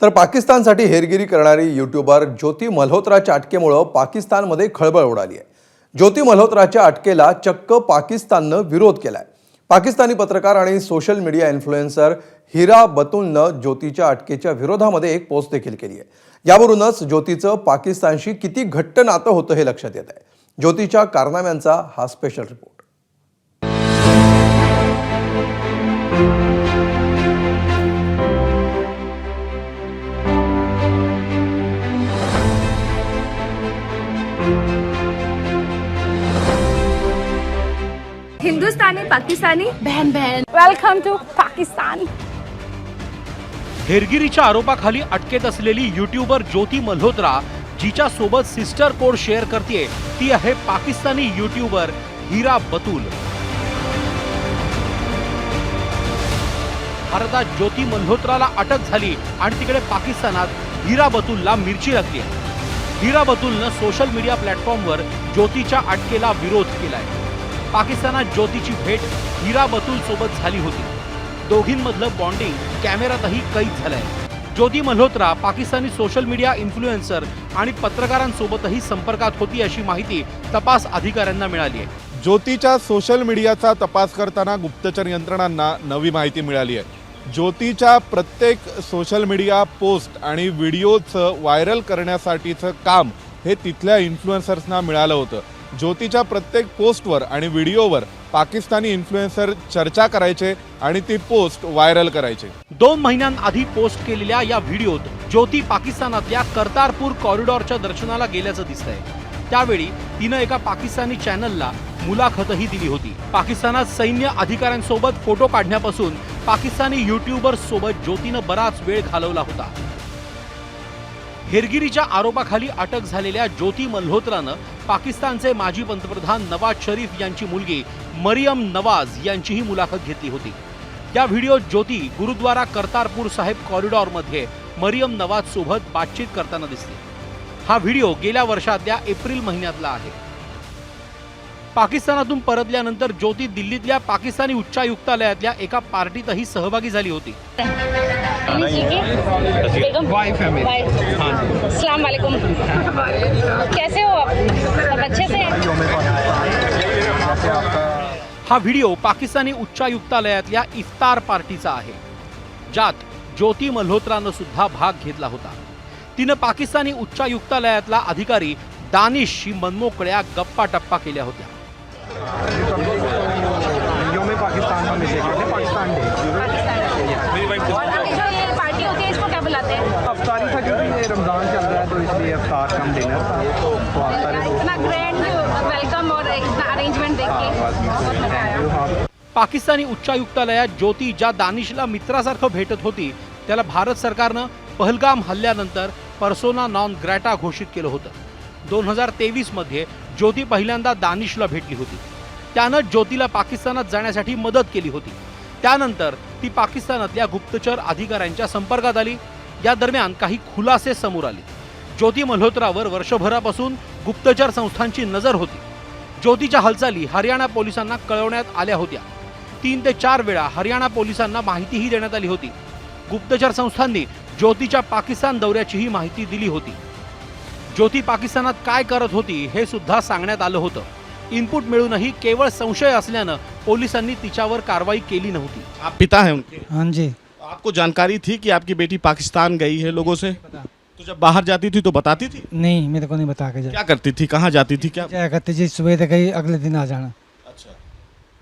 तर पाकिस्तानसाठी हेरगिरी करणारी यूट्यूबर ज्योती मल्होत्राच्या अटकेमुळे पाकिस्तानमध्ये खळबळ उडाली आहे। ज्योती मल्होत्राच्या अटकेला चक्क पाकिस्ताननं विरोध केलाय। पाकिस्तानी पत्रकार आणि सोशल मीडिया इन्फ्लुएन्सर हिरा बतूलनं ज्योतीच्या अटकेच्या विरोधामध्ये एक पोस्ट देखील केली आहे। यावरूनच ज्योतीचं पाकिस्तानशी किती घट्ट नातं होतं हे लक्षात येत आहे। ज्योतीच्या कारनाम्यांचा हा स्पेशल रिपोर्ट। हिंदुस्तानी पाकिस्तानी बहन बहन वेलकम टू पाकिस्तान। हेरगिरीच्या आरोपाखाली अटकेत असलेली यूट्यूबर ज्योती मल्होत्रा जिच्या सोबत सिस्टर कोड शेअर करते ती आहे पाकिस्तानी यूट्यूबर हिरा बतूल। भारतात ज्योती मल्होत्राला अटक झाली आणि तिकडे पाकिस्तानात हिरा बतूलला मिरची लागली। हिरा बतूलनं सोशल मीडिया प्लॅटफॉर्मवर ज्योतीच्या अटकेला विरोध केलाय। पाकिस्तानात ज्योतीची भेट हिरा बतूल सोबत झाली होती। दोघींमधलं बॉन्डिंग कॅमेऱ्यातही कैद झालंय। Jyoti Malhotra Pakistani social media influencer आणि पत्रकारांसोबतही संपर्कात होती अशी माहिती तपास अधिकाऱ्यांना मिळाली आहे। ज्योतीच्या सोशल मीडियाचा तपास करताना गुप्तचर यंत्रणांना नवी माहिती मिळाली आहे। ज्योतीच्या प्रत्येक सोशल मीडिया पोस्ट आणि व्हिडिओचं व्हायरल करण्यासाठीचं काम हे तिथल्या इन्फ्लुएन्सर्सना मिळालं होतं। ज्योतीच्या प्रत्येक पोस्टवर आणि व्हिडिओवर पाकिस्तानी इन्फ्लुएन्सर चर्चा करायचे आणि ती पोस्ट व्हायरल करायचे। 2 महिन्यांआधी पोस्ट केलेल्या या व्हिडिओत ज्योती पाकिस्तानातल्या करतारपूर कॉरिडॉरच्या दर्शनाला गेल्याचं दिसतंय। त्यावेळी तिनं एका पाकिस्तानी चॅनलला मुलाखतही दिली होती। पाकिस्तानात सैन्य अधिकाऱ्यांसोबत फोटो काढण्यापासून पाकिस्तानी यूट्यूबर्स सोबत ज्योतीनं बराच वेळ घालवला होता। हेरगिरीच्या आरोपाखाली अटक झालेल्या ज्योती मल्होत्रानं पाकिस्तानचे माजी पंतप्रधान नवाज शरीफ यांची मुलगी मरियम नवाज यांचीही मुलाखत घेतली होती। या व्हिडिओत ज्योती गुरुद्वारा करतारपूर साहेब कॉरिडॉरमध्ये मरियम नवाज सोबत बातचीत करताना दिसली। हा व्हिडिओ गेल्या वर्षातल्या एप्रिल महिन्यातला आहे। पाकिस्तानातून परतल्यानंतर ज्योती दिल्लीतल्या पाकिस्तानी उच्चायुक्तालयातल्या एका पार्टीतही सहभागी झाली होती। अस्सलाम वालेकुम, कैसे हो आप? सब अच्छे से हैं? हा व्हिडिओ पाकिस्तानी उच्चायुक्तालयातल्या इफ्तार पार्टीचा आहे, ज्यात ज्योती मल्होत्रानं सुद्धा भाग घेतला होता। तिनं पाकिस्तानी उच्चायुक्तालयातला अधिकारी दानिशशी मनमोकळ्या गप्पा टप्पा केल्या होत्या। पार्टी होती है, इसको क्या बुलाते हैं? अफ्तारी था क्योंकि ये रमजान चल रहा है तो इसलिए अफ्तार कम डिनर था तो अफ्तारी इतना ग्रैंड वेलकम और इतना अरेंजमेंट देख के बहुत मजा आया। पाकिस्तानी उच्चायुक्तालयात ज्योती ज्या दानिशला मित्रासारखं भेटत होती त्याला भारत सरकारनं पहलगाम हल्ल्यानंतर पर्सोना नॉन ग्रॅटा घोषित केलं होतं। 2023 मध्ये ज्योती पहिल्यांदा दानिशला भेटली होती। त्यानं ज्योतीला पाकिस्तानात जाण्यासाठी मदत केली होती। त्यानंतर ती पाकिस्तानातल्या गुप्तचर अधिकाऱ्यांच्या संपर्कात आली। या दरम्यान काही खुलासे समोर आले। ज्योती मल्होत्रावर वर्षभरापासून गुप्तचर संस्थांची नजर होती। ज्योतीच्या हालचाली हरियाणा पोलिसांना कळवण्यात आल्या होत्या। 3 ते 4 वेळा हरियाणा पोलिसांना माहितीही देण्यात आली होती। गुप्तचर संस्थांनी ज्योतीच्या पाकिस्तान दौऱ्याचीही माहिती दिली होती। ज्योती पाकिस्तानात काय करत होती हे सुद्धा सांगण्यात आलं होतं। इनपुट मिळूनही केवळ संशय असल्यानं पोलिसांनी तिच्यावर कारवाई केली नव्हती। आप पिता हैं उनके? हाँ जी। आपको जानकारी थी कि आपकी बेटी पाकिस्तान गई है लोगों से? तो जब बाहर जाती थी तो बताती थी? नहीं, मेरे को नहीं बता के क्या करती थी, कहाँ जाती थी, क्या? क्या करते जी, सुबह तक गई, अगले दिन आ जाना। अच्छा,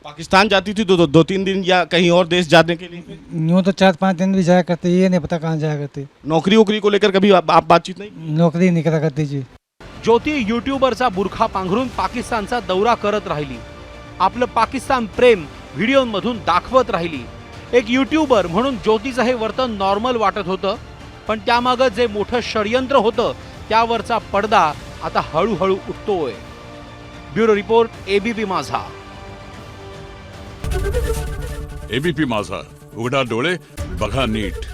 पाकिस्तान जाती थी तो 2-3 दिन या कहीं और देश जाने के लिए? यूँ तो 4-5 दिन भी जाया करते, ये नहीं पता कहाँ जाया करते। नौकरी वोकरी को लेकर कभी आप बातचीत नहीं? नौकरी नहीं करा करती जी। ज्योती यूट्यूबरचा बुरखा पांघरून पाकिस्तानचा दौरा करत राहिली। आपलं पाकिस्तान प्रेम व्हिडिओमधून दाखवत राहिली। एक यूट्यूबर म्हणून ज्योतीचं हे वर्तन नॉर्मल वाटत होतं, पण त्यामागं जे मोठं षडयंत्र होतं त्यावरचा पडदा आता हळूहळू उठतोय। ब्युरो रिपोर्ट, एबीपी माझा। एबीपी माझा, उघडा डोळे बघा नीट।